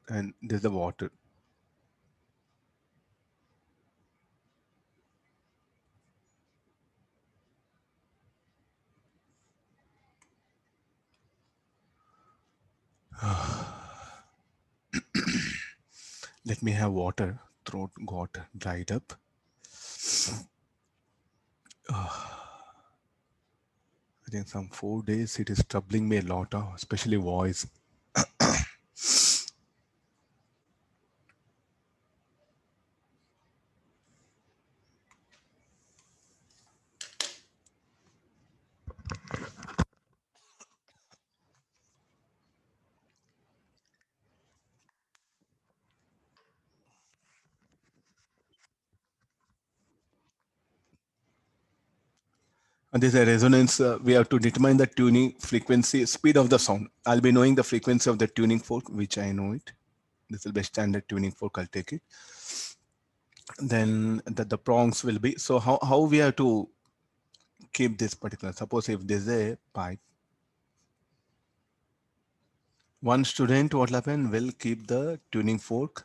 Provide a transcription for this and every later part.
and there's the water. Let me have water. Throat got dried up. I think some 4 days it is troubling me a lot, especially voice. And there's a resonance. We have to determine the tuning frequency, speed of the sound. I'll be knowing the frequency of the tuning fork, which I know it. This will be standard tuning fork. I'll take it. Then the prongs will be. So how we have to keep this particular. Suppose if there's a pipe, one student, what will happen, will keep the tuning fork.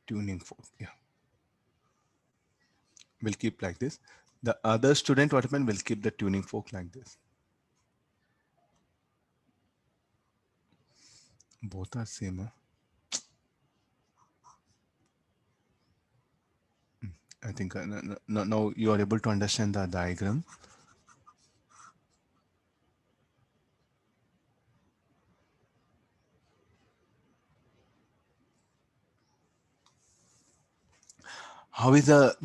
Tuning fork, yeah. Will keep like this. The other student, what happen, will keep the tuning fork like this. Both are same. Huh? I think now you are able to understand the diagram. How is the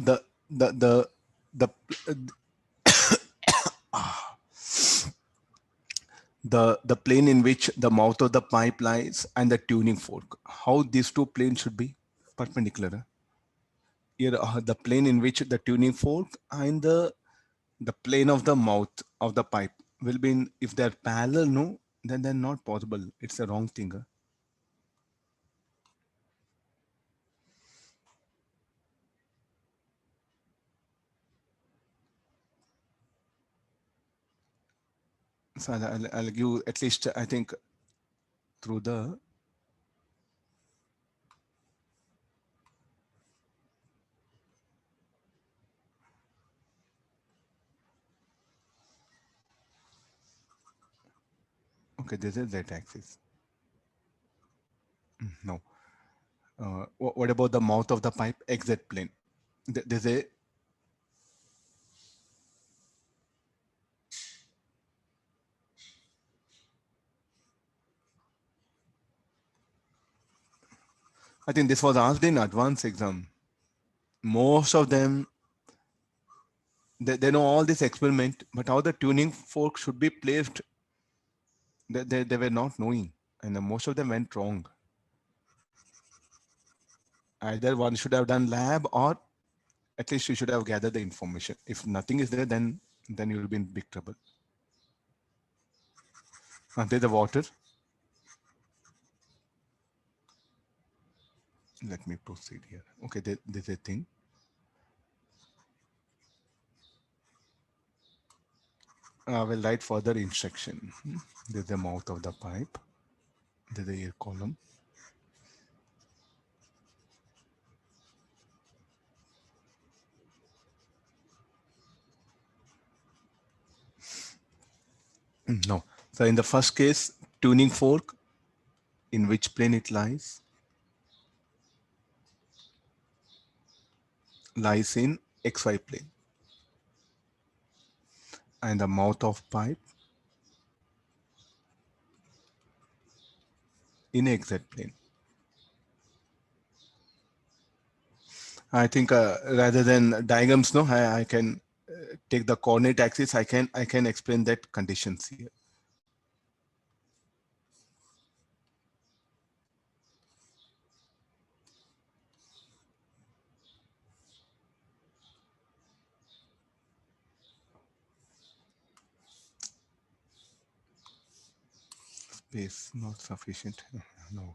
the plane in which the mouth of the pipe lies and the tuning fork? How these two planes should be perpendicular? Huh? Here, the plane in which the tuning fork and the plane of the mouth of the pipe will be in, if they're parallel, no, then they're not possible. It's a wrong thing. Huh? So I'll give at least, I think, through the okay, this is Z axis. No. What about the mouth of the pipe? XZ plane. There's a I think this was asked in advanced exam. Most of them, they know all this experiment, but how the tuning fork should be placed, they were not knowing. And most of them went wrong. Either one should have done lab or at least you should have gathered the information. If nothing is there, then you'll be in big trouble. There's the water. Let me proceed here. Okay, there's a thing. I will write further instruction. There's the mouth of the pipe. There's the air column. No. So in the first case, tuning fork, in which plane it lies? Lies in XY plane. And the mouth of pipe in XZ plane. I think rather than diagrams, no, I can take the coordinate axis. I can explain that conditions here. Space not sufficient. No.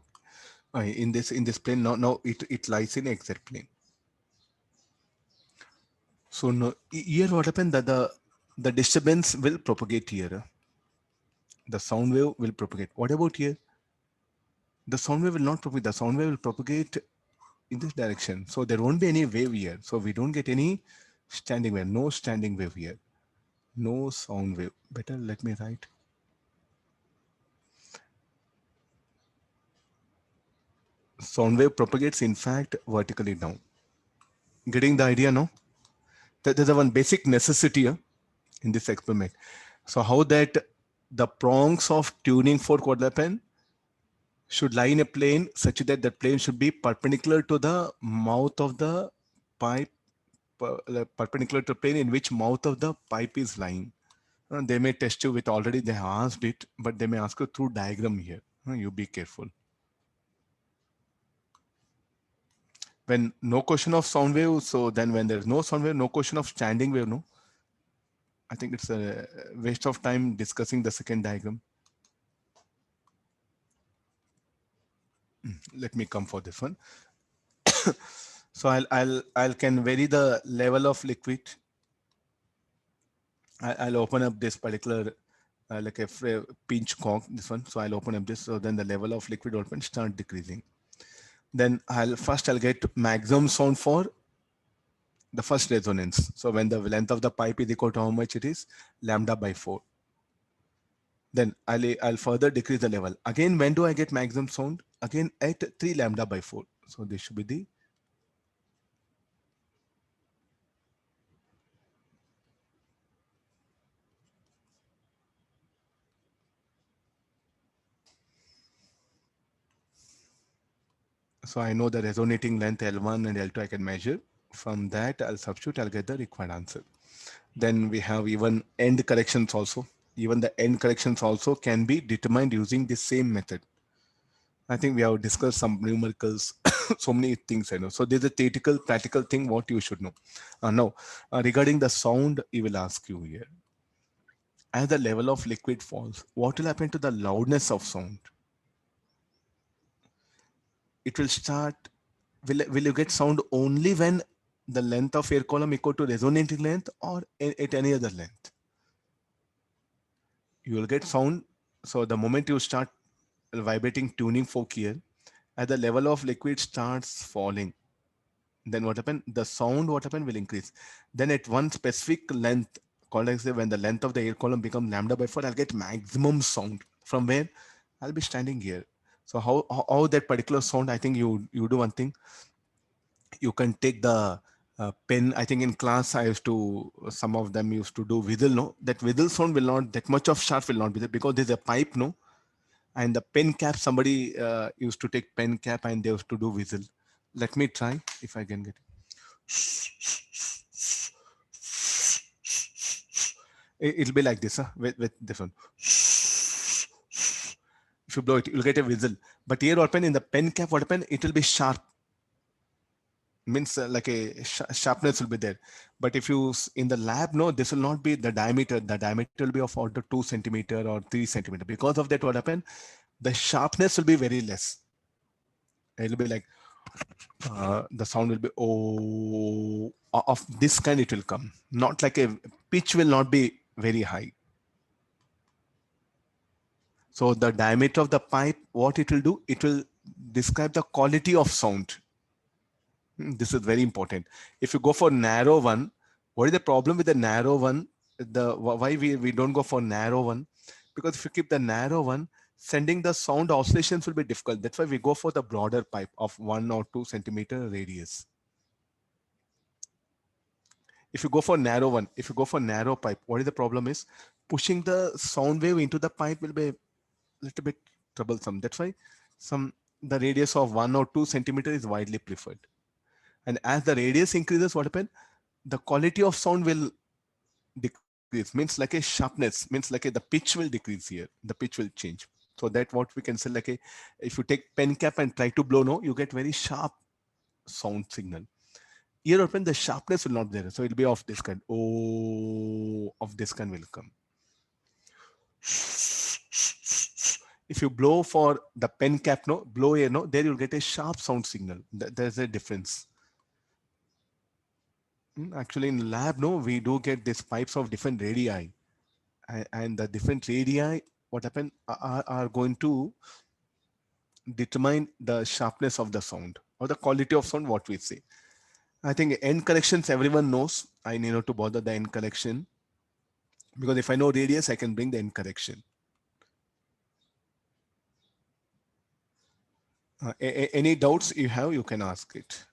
In this plane, no, it lies in XZ plane. So no, here what happened that the disturbance will propagate here. The sound wave will propagate. What about here? The sound wave will not propagate. The sound wave will propagate in this direction. So there won't be any wave here. So we don't get any standing wave. No standing wave here. No sound wave. Better let me write. Sound wave propagates in fact vertically down. Getting the idea now? There's a one basic necessity in this experiment. So how that the prongs of tuning fork what happen should lie in a plane such that the plane should be perpendicular to the mouth of the pipe, perpendicular to the plane in which mouth of the pipe is lying. They may test you with already they have asked it, but they may ask you through diagram here. You be careful. When no question of sound wave, so then when there's no sound wave, no question of standing wave, no. I think it's a waste of time discussing the second diagram. Let me come for this one. So I'll can vary the level of liquid. I'll open up this particular like a pinch cork, this one. So I'll open up this. So then the level of liquid open start decreasing. Then I'll get maximum sound for the first resonance. So when the length of the pipe is equal to how much it is, lambda by 4. Then I'll further decrease the level. Again, when do I get maximum sound? Again at 3 lambda by 4. So this should be the so I know the resonating length L1 and L2 I can measure. From that I'll substitute, I'll get the required answer. Then we have even end corrections also. Even the end corrections also can be determined using the same method. I think we have discussed some numericals, so many things I know. So there's a theoretical, practical thing what you should know. Now, regarding the sound, he will ask you here. As the level of liquid falls, what will happen to the loudness of sound? It will start, will you get sound only when the length of air column equal to resonating length or at any other length? You will get sound. So the moment you start vibrating tuning fork here, as the level of liquid starts falling, then what happened? The sound what happened will increase. Then at one specific length, called as when the length of the air column becomes lambda by 4, I'll get maximum sound. From where? I'll be standing here. So how that particular sound, I think you do one thing. You can take the pen. I think in class I used to, some of them used to do whistle. No, that whistle sound will not, that much of sharp will not be there because there's a pipe. No, and the pen cap, somebody used to take pen cap and they used to do whistle. Let me try if I can get it. It'll be like this with this one. If you blow it, you'll get a whistle. But here open in the pen cap, what happen? It will be sharp. Means like a sharpness will be there. But if you in the lab, no, this will not be the diameter. The diameter will be of order 2 centimeter or 3 centimeter. Because of that, what happen? The sharpness will be very less. It'll be like the sound will be oh, of this kind it will come. Not like a pitch will not be very high. So the diameter of the pipe, what it will do, it will describe the quality of sound. This is very important. If you go for narrow one, what is the problem with the narrow one? Why we don't go for narrow one? Because if you keep the narrow one, sending the sound oscillations will be difficult. That's why we go for the broader pipe of 1 or 2 centimeter radius. If you go for narrow one, if you go for narrow pipe, what is the problem is pushing the sound wave into the pipe will be a little bit troublesome. That's why the radius of 1 or 2 centimeter is widely preferred. And as the radius increases, what happens? The quality of sound will decrease. Means like a sharpness. Means like the pitch will decrease here. The pitch will change. So that what we can say like a, if you take pen cap and try to blow, no, you get very sharp sound signal. Here open, the sharpness will not be there. So it'll be of this kind. Oh, of this kind will come. If you blow for the pen cap, no, blow air, no, there you'll get a sharp sound signal. There's a difference. Actually, in lab, no, we do get these pipes of different radii, and the different radii what happen are going to determine the sharpness of the sound or the quality of sound, what we say. I think end corrections everyone knows. I need not to bother the end correction, because if I know radius, I can bring the end correction. Any doubts you have, you can ask it.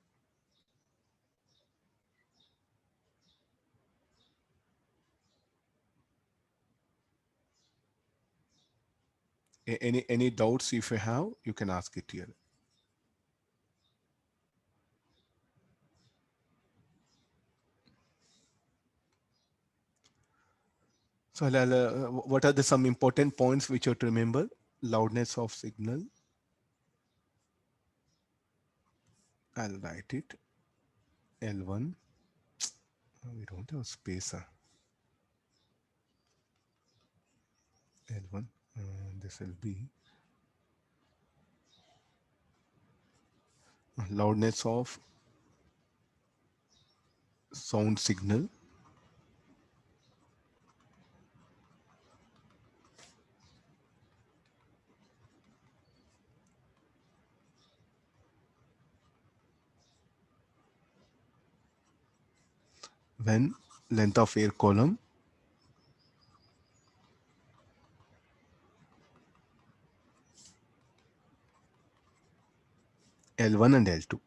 Any doubts if you have, you can ask it here. So what are the some important points which you have to remember? Loudness of signal. I'll write it. L1. We don't have space. L1. This will be loudness of sound signal. When length of air column L1 and L2.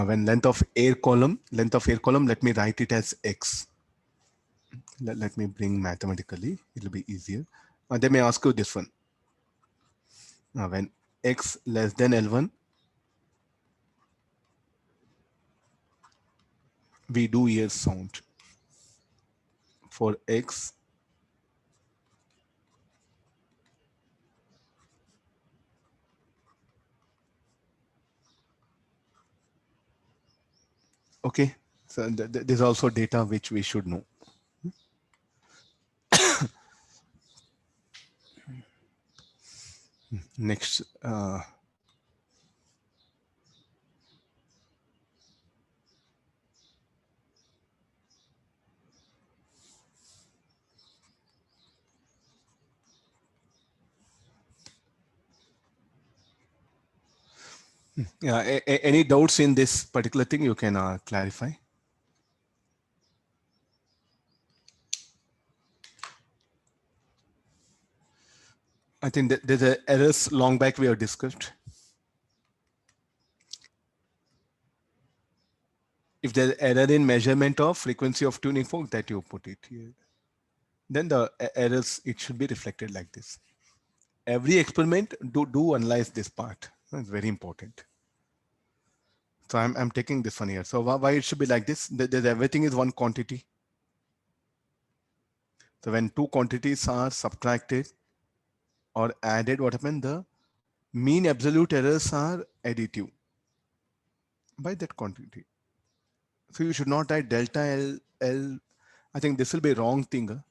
When length of air column, let me write it as X. Let me bring mathematically, it'll be easier. They may ask you this one. When X less than L1, we do hear sound. For X okay, so there's also data which we should know. Next, yeah, any doubts in this particular thing you can clarify. I think that there's a errors long back we have discussed. If there's error in measurement of frequency of tuning fork, that you put it here. Then the errors, it should be reflected like this. Every experiment do analyze this part. It's very important. So I'm taking this one here. So why it should be like this? There's everything is one quantity. So when two quantities are subtracted or added, what happens? The mean absolute errors are additive by that quantity. So you should not write delta L. I think this will be wrong thing.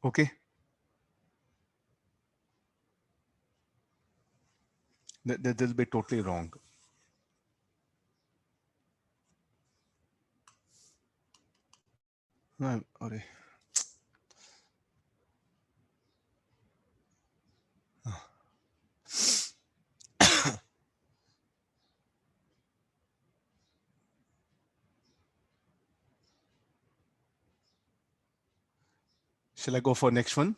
Okay. That will be totally wrong. Sorry. Shall I go for next one?